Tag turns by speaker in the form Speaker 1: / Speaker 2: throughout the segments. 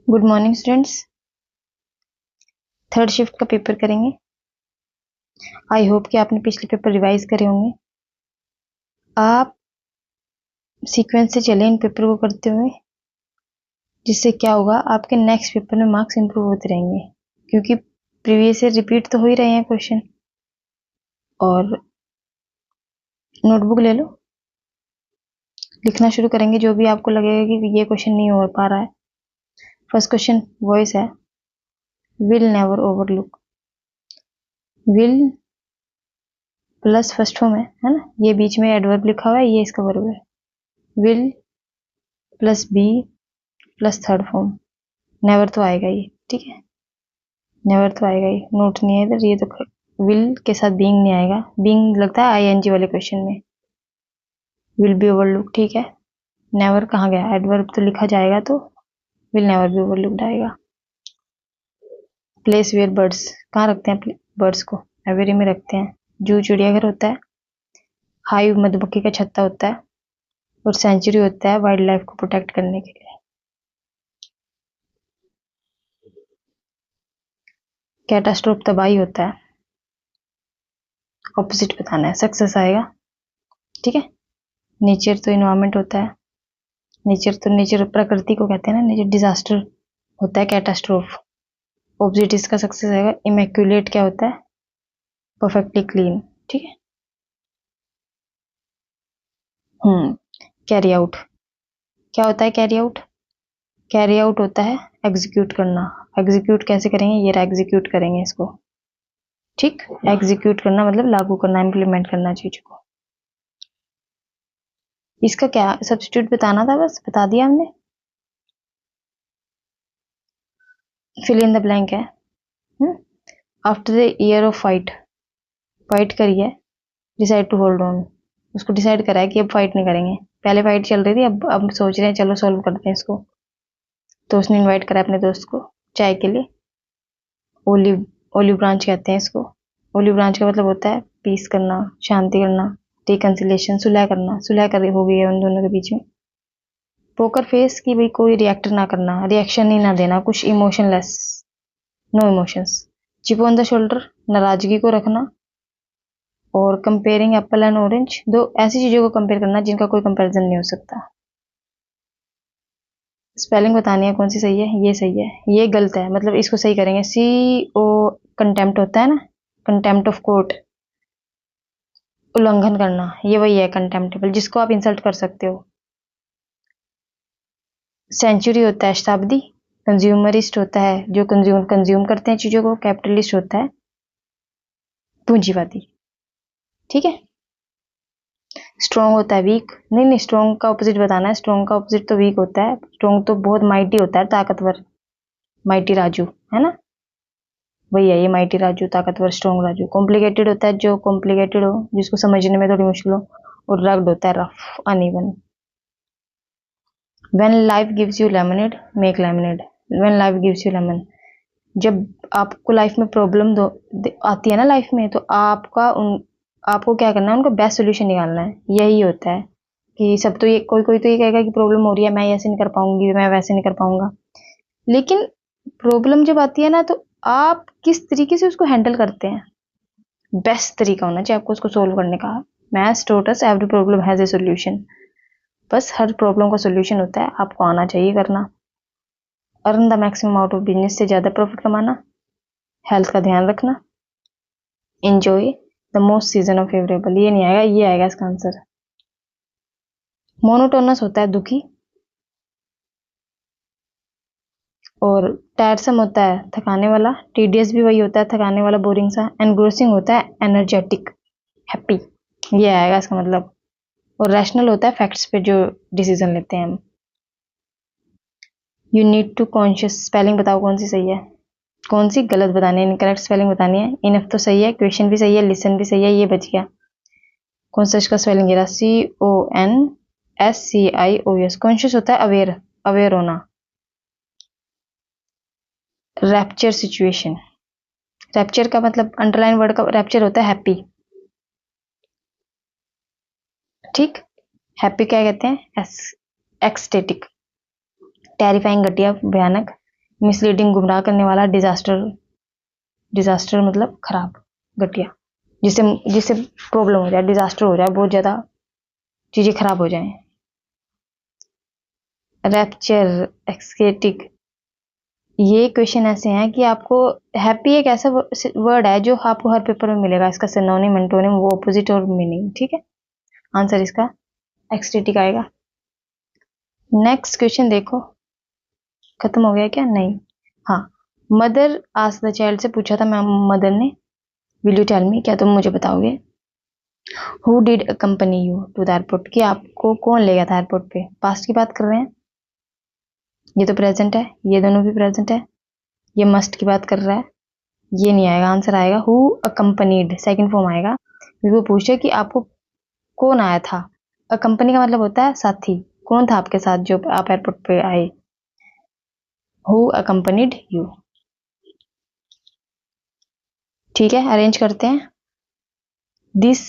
Speaker 1: Good morning students. Third shift का paper करेंगे। I hope कि आपने पिछले पेपर रिवाइज करे होंगे। आप सीक्वेंस से चले इन पेपर को करते हुए, जिससे क्या होगा, आपके नेक्स्ट पेपर में मार्क्स इंप्रूव होते रहेंगे, क्योंकि प्रीवियस ईयर रिपीट तो हो ही रहे हैं क्वेश्चन। और नोटबुक ले लो, लिखना शुरू करेंगे जो भी आपको लगेगा कि ये क्वेश्चन नहीं हो पा रहा है। फर्स्ट क्वेश्चन वॉइस है, will never overlook. Will plus first form है ना, ये बीच में एडवर्ब लिखा हुआ है, ये इसका वर्ब है। Will plus be plus third form, never तो आएगा ये, ठीक है, नेवर तो आएगा ये, नोट नहीं है इधर, ये तो विल के साथ बीइंग नहीं आएगा, बीइंग लगता है आईएनजी वाले क्वेश्चन में। विल बी ओवरलुक, ठीक है। नेवर कहाँ गया, एडवर्ब तो लिखा जाएगा तो विल नेवर बी ओवरलुक्ड आएगा। प्लेस वेयर बर्ड्स, कहाँ रखते हैं बर्ड्स को, एवेरी में रखते हैं। जू चिड़ियाघर होता है, हाइव मधुमक्खी का छत्ता होता है, और सेंचुरी होता है वाइल्ड लाइफ को प्रोटेक्ट करने के लिए। कैटास्ट्रोफ तबाही होता है, ऑपोजिट बताना है, सक्सेस आएगा, ठीक है। नेचर तो इन्वायरमेंट होता है, नेचर प्रकृति को कहते हैं ना, नेचर डिजास्टर होता है कैटास्ट्रोफ। ऑपोजिट इसका सक्सेस आएगा। इमैक्युलेट क्या होता है, परफेक्टली क्लीन, ठीक है। कैरी आउट क्या होता है, कैरी आउट, कैरी आउट होता है एग्जीक्यूट करना। एग्जीक्यूट कैसे करेंगे, ये एग्जीक्यूट करेंगे इसको, ठीक। एग्जीक्यूट करना मतलब लागू करना, इंप्लीमेंट करना चीज को। इसका क्या सब्स्टिट्यूट बताना था, बस बता दिया हमने। फिल इन द ब्लैंक है। After the year of fight, fight करी है, डिसाइड टू होल्ड ऑन, उसको डिसाइड करा है कि अब फाइट नहीं करेंगे। पहले फाइट चल रही थी, अब सोच रहे हैं चलो सॉल्व करते हैं इसको। तो उसने इनवाइट करा अपने दोस्त को चाय के लिए। ओलिव ओलिव ब्रांच कहते हैं इसको। ओलिव ब्रांच का मतलब होता है पीस करना, शांति करना, रिकंसिलेशन, सुलह करना, सुलह कर हो गई है उन दोनों के बीच में। पोकर फेस की भाई कोई रिएक्ट ना करना, रिएक्शन ही ना देना, कुछ emotionless, no emotions. Chip on the shoulder, नाराजगी को रखना। और कंपेयरिंग एप्पल एंड ऑरेंज, दो ऐसी चीजों को कंपेयर करना जिनका कोई कंपैरिजन नहीं हो सकता। स्पेलिंग बतानी है कौन सी सही है, ये सही है, ये गलत है, मतलब इसको सही करेंगे। सी ओ, कंटेम्प्ट होता है ना, कंटेम्प्ट ऑफ कोर्ट, उल्लंघन करना, ये वही है कंटेम्प्टेबल, जिसको आप इंसल्ट कर सकते हो। सेंचुरी होता है शताब्दी। कंज्यूमरिस्ट होता है जो कंज्यूम करते हैं चीजों को। कैपिटलिस्ट होता है पूंजीवादी, ठीक है। स्ट्रॉन्ग होता है वीक, नहीं नहीं, स्ट्रॉन्ग का ऑपोजिट बताना है, स्ट्रॉन्ग का ऑपोजिट तो वीक होता है। स्ट्रॉन्ग तो बहुत माइटी होता है, ताकतवर, माइटी राजू, है ना, वही है ये माइटी राजू, ताकतवर स्ट्रॉन्ग राजू। कॉम्प्लिकेटेड होता है जो कॉम्प्लिकेटेड हो, जिसको समझने में थोड़ी मुश्किल हो। और रग्ड होता है rough, uneven. When life gives you lemonade, make lemonade. When life gives you lemon, जब आपको लाइफ में प्रॉब्लम आती है ना लाइफ में, तो आपको क्या करना है, उनका बेस्ट सोल्यूशन निकालना है। यही होता है कि सब तो ये कोई कोई तो ये कहेगा कि प्रॉब्लम हो रही है, मैं ऐसे नहीं कर पाऊंगी, मैं वैसे नहीं कर पाऊंगा। लेकिन प्रॉब्लम जब आती है ना, तो आप किस तरीके से उसको हैंडल करते हैं, बेस्ट तरीका होना चाहिए आपको उसको सोल्व करने का। Maths taught us every problem has a solution, बस हर प्रॉब्लम का सोल्यूशन होता है, आपको आना चाहिए करना। Earn the maximum out of business, से ज्यादा प्रॉफिट कमाना। हेल्थ का ध्यान रखना। Enjoy the most season of favourable, ये नहीं आएगा, ये आएगा इसका आंसर। मोनोटोनस होता है दुखी। और टायरसम होता है थकाने वाला। टीडियस भी वही होता है, थकाने वाला, बोरिंग सा। एनग्रोसिंग होता है एनर्जेटिक, हैप्पी, ये आएगा इसका मतलब। और रैशनल होता है फैक्ट्स पे जो डिसीजन लेते हैं हम। You need to conscious, spelling बताओ कौन सी सही है, कौन सी गलत बतानी है, इनकरेक्ट स्पेलिंग बतानी है। इनफ तो सही है, क्वेश्चन भी सही है, लिसन भी सही है, ये बच गया। कौन सा इसका स्पेलिंग गिरा, CONSCIOUS। कॉन्शियस होता है अवेयर, अवेयर होना। रैप्चर सिचुएशन, रैप्चर का मतलब अंडरलाइन वर्ड का रैप्चर होता है हैप्पी, ठीक। हैप्पी क्या कहते हैं, एक्सटेटिक। टेरिफाइंग घटिया, भयानक। मिसलीडिंग, गुमराह करने वाला, डिजास्टर, डिजास्टर मतलब खराब, घटिया, जिससे जिससे प्रॉब्लम हो जाए, डिजास्टर हो जाए, बहुत ज्यादा चीजें खराब हो जाएं। रैप्चर, एक्सकेटिक, ये क्वेश्चन ऐसे हैं कि आपको हैप्पी एक ऐसा वर्ड है जो आपको हर पेपर में मिलेगा, इसका सिनोनिम एंटोनिम वो ऑपोजिट और मीनिंग, ठीक है। आंसर इसका एक्सटेटिक आएगा। नेक्स्ट क्वेश्चन देखो, खत्म हो गया क्या? नहीं, हाँ। मदर आस्क्ड द चाइल्ड से पूछा था मैं मदर ने, विल यू टेल मी, क्या तुम मुझे बताओगे? Who did accompany you to the airport, कि आपको कौन ले गया था एयरपोर्ट पे? पास्ट की बात कर रहे हैं, ये तो प्रेजेंट है, ये दोनों भी प्रेजेंट है, ये मस्ट की बात कर रहा है, ये नहीं आएगा, आंसर आएगा हु अकम्पनीड, सेकंड फॉर्म आएगा। वो पूछे कि आपको कौन आया था, अकम्पनी का मतलब होता है साथी, कौन था आपके साथ जो आप एयरपोर्ट पे आए, हु अकम्पनीड यू। ठीक है, अरेंज करते हैं। दिस,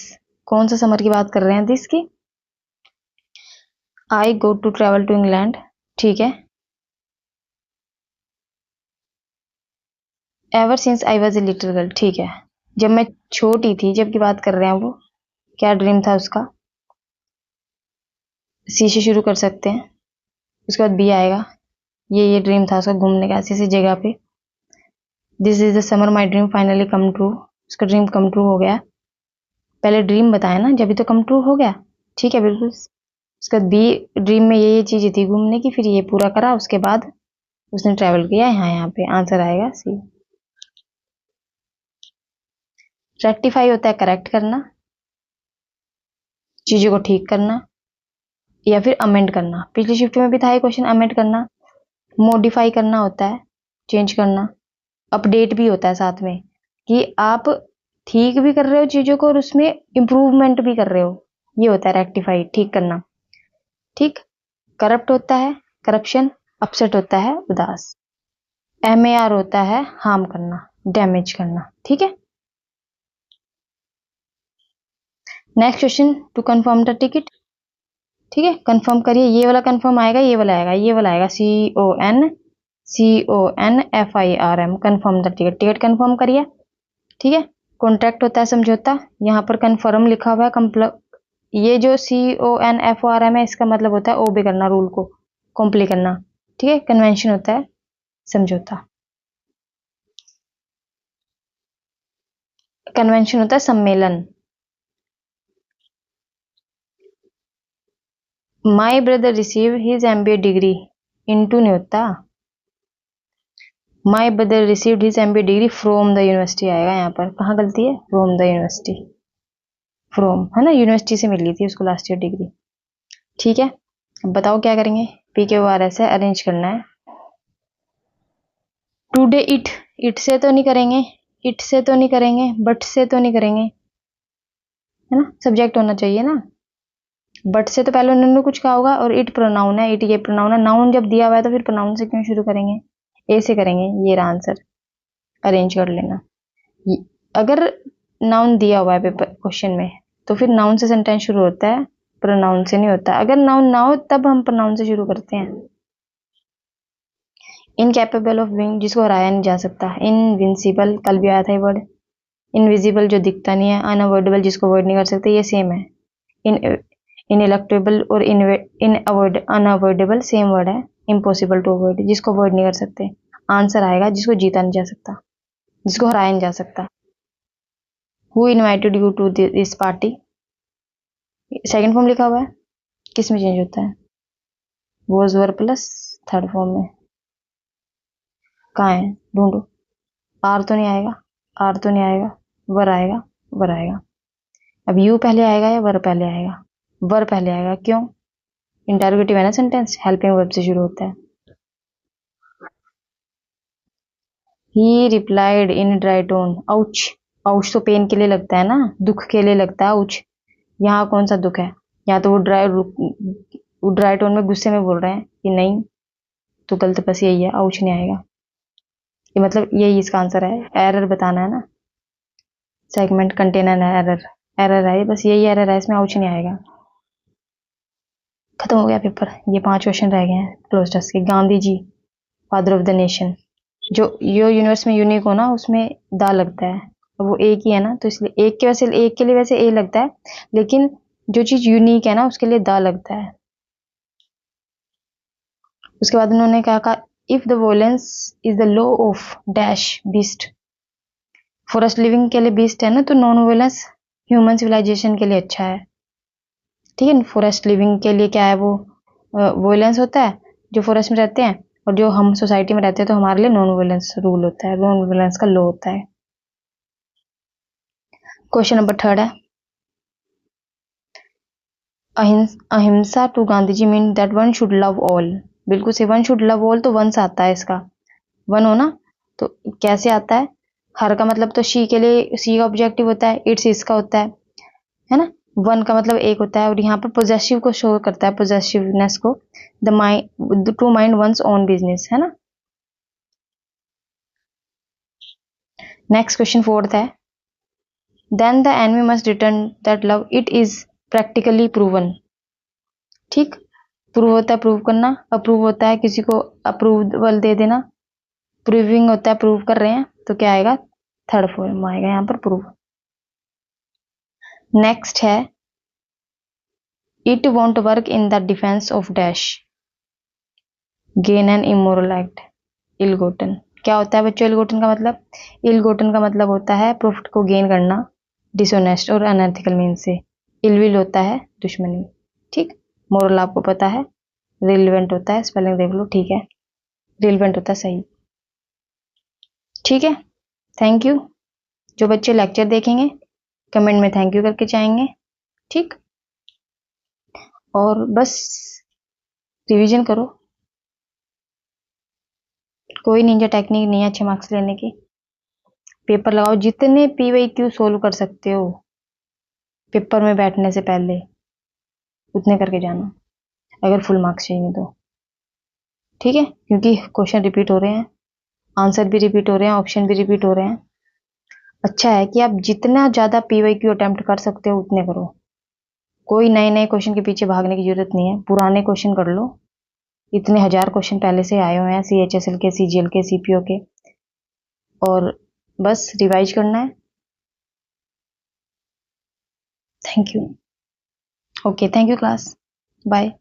Speaker 1: कौन सा समर की बात कर रहे हैं दिस की? I go to travel to England, ठीक है। Ever since I was a little girl, ठीक है, जब मैं छोटी थी, जब की बात कर रहे हैं वो, क्या ड्रीम था उसका? सी से शुरू कर सकते हैं, उसके बाद बी आएगा, ये ड्रीम था उसका घूमने का ऐसी ऐसी जगह पे। This is the summer my dream finally come true, उसका ड्रीम कम ट्रू हो गया। पहले ड्रीम बताया ना, जब भी तो कम ट्रू हो गया, ठीक है बिल्कुल। उसके बाद बी, ड्रीम में ये चीजें थी घूमने की, फिर ये पूरा करा, उसके बाद उसने ट्रेवल किया यहाँ पे, आंसर आएगा सी। रेक्टिफाई होता है करेक्ट करना, चीजों को ठीक करना, या फिर अमेंड करना, पिछली शिफ्ट में भी था ये क्वेश्चन, अमेंड करना। मॉडिफाई करना होता है चेंज करना, अपडेट भी होता है साथ में, कि आप ठीक भी कर रहे हो चीजों को और उसमें इंप्रूवमेंट भी कर रहे हो, ये होता है रेक्टिफाई, ठीक करना, ठीक। करप्ट होता है करप्शन, अपसेट होता है उदास, MAR होता है हार्म करना, डैमेज करना, ठीक है। Next question, to confirm the ticket, ठीक है, कंफर्म करिए, ये वाला कंफर्म आएगा, ये वाला आएगा, ये वाला आएगा, CONFIRM, confirm the ticket, ticket confirm करिए, ठीक है। कॉन्ट्रैक्ट होता है समझौता, यहाँ पर कन्फर्म लिखा हुआ है, ये जो CONFORM है इसका मतलब होता है ओबे करना, रूल को कॉम्प्ली करना, ठीक है। कन्वेंशन होता है समझौता, कन्वेंशन होता है सम्मेलन। My brother receive his MBA degree, into नहीं होता, my brother received his MBA degree from the university आएगा, यहाँ पर कहाँ गलती है, फ्रॉम द यूनिवर्सिटी, फ्रॉम है ना, यूनिवर्सिटी से मिली थी उसको लास्ट ईयर डिग्री, ठीक है। अब बताओ क्या करेंगे, PQRS है, अरेंज करना है। टुडे इट से तो नहीं करेंगे, इट से तो नहीं करेंगे, बट से तो नहीं करेंगे, है ना, सब्जेक्ट होना चाहिए ना। बट से तो पहले उन्होंने कुछ कहा होगा, और इट प्रोनाउन है, इट ये प्रोनाउन है, नाउन जब दिया हुआ है तो फिर प्रोनाउन से क्यों शुरू करेंगे, ए से करेंगे, ये रहा आंसर, अरेंज कर लेना। अगर नाउन दिया हुआ है पेपर क्वेश्चन में तो फिर नाउन से सेंटेंस शुरू होता है, प्रोनाउन से नहीं होता, अगर नाउन ना हो तब हम प्रोनाउन से शुरू करते हैं। इनकैपेबल ऑफ बीइंग, जिसको हराया नहीं जा सकता, इनविंसिबल, कल भी आया था ये वर्ड। इनविजिबल, जो दिखता नहीं है, अनअवॉइडेबल, जिसको अवॉइड नहीं कर सकते, ये सेम है। इन इनइलेक्टेबल और अनअवॉइडेबल सेम वर्ड है। इम्पॉसिबल टू अवॉइड, जिसको अवॉइड नहीं कर सकते, आंसर आएगा जिसको जीता नहीं जा सकता, जिसको हराया नहीं जा सकता। Who invited you to this party, second form लिखा हुआ है, किस में चेंज होता है, was were plus third form में, कहाँ है ढूंढो, आर तो नहीं आएगा, आर तो नहीं आएगा, वर आएगा, वर आएगा। अब यू पहले आएगा या वर पहले आएगा, वर पहले आएगा, क्यों, इंटरोगेटिव है ना सेंटेंस, हेल्पिंग वर्ब से शुरू होता है। ही replied in dry tone, ouch, ouch तो पेन के लिए लगता है ना, दुख के लिए लगता है आउच, यहाँ कौन सा दुख है, यहाँ तो वो ड्राई टोन में गुस्से में बोल रहे हैं कि नहीं, तो गलत बस यही है, आउच नहीं आएगा, ये मतलब यही इसका आंसर है, एरर बताना है ना, सेगमेंट कंटेनर एरर, एरर है बस, यही एरर है इसमें, आउच नहीं आएगा। खत्म हो गया पेपर, ये 5 क्वेश्चन रह गए हैं क्लोज टेस्ट के। Gandhi ji, father of the nation, जो यूनिवर्स में यूनिक हो ना उसमें दा लगता है, अब वो एक ही है ना, तो इसलिए एक के वैसे एक के लिए वैसे ए लगता है, लेकिन जो चीज यूनिक है ना उसके लिए दा लगता है। उसके बाद उन्होंने कहा if the violence is the low of dash beast, forest living के लिए बीस्ट है ना, तो नॉन वोलेंस ह्यूमन सिविलाइजेशन के लिए अच्छा है। ठीक है, फॉरेस्ट लिविंग के लिए क्या है, वो वोलेंस होता है जो फॉरेस्ट में रहते हैं, और जो हम सोसाइटी में रहते हैं तो हमारे लिए नॉन वोलेंस रूल होता है, नॉन वोलेंस का लॉ होता है। क्वेश्चन नंबर 3 है, ahimsa to Gandhi ji mean that one should love all. बिल्कुल से वन शुड लव ऑल, तो वन से आता है इसका, वन हो ना, तो कैसे आता है, हर का मतलब तो शी के लिए शी का ऑब्जेक्टिव होता है, इट्स इसका होता है ना, वन का मतलब एक होता है, और यहाँ पर पोजेसिव को शो करता है, पोजेसिवनेस को, the mind to mind one's own business, है ना। नेक्स्ट क्वेश्चन 4 है, then the enemy must return that love it is practically proven. ठीक, प्रूव होता है प्रूव करना, अप्रूव होता है किसी को अप्रूवल दे देना, प्रूविंग होता है प्रूव कर रहे हैं, तो क्या आएगा, थर्ड फॉर्म आएगा यहाँ पर प्रूव। नेक्स्ट है, it won't work in the defence of dash, gain an immoral act, ill gotten. क्या होता है बच्चों इल गोटन का मतलब, इल गोटन का मतलब होता है प्रॉफिट को गेन करना डिसोनेस्ट और अनएथिकल मीन से, इल विल होता है दुश्मनी। ठीक, मोरल आपको पता है, रिलेवेंट होता है, स्पेलिंग देख लो, ठीक है, रिलेवेंट होता है सही। ठीक है, थैंक यू। जो बच्चे लेक्चर देखेंगे कमेंट में थैंक यू करके जाएंगे। ठीक, और बस रिवीजन करो, कोई निंजा टेक्निक नहीं है अच्छे मार्क्स लेने की। पेपर लगाओ, जितने पीवाईक्यू सोल्व कर सकते हो पेपर में बैठने से पहले उतने करके जाना, अगर फुल मार्क्स चाहिए तो। ठीक है, क्योंकि क्वेश्चन रिपीट हो रहे हैं, आंसर भी रिपीट हो रहे हैं, ऑप्शन भी रिपीट हो रहे हैं। अच्छा है कि आप जितना ज्यादा पीवाईक्यू अटेम्प्ट कर सकते हो उतने करो, कोई नए नए क्वेश्चन के पीछे भागने की जरूरत नहीं है, पुराने क्वेश्चन कर लो, इतने 1000 क्वेश्चन पहले से आए हुए हैं CHSL के, CGL के, CPO के, और बस रिवाइज करना है। Thank you. Okay, thank you class, bye.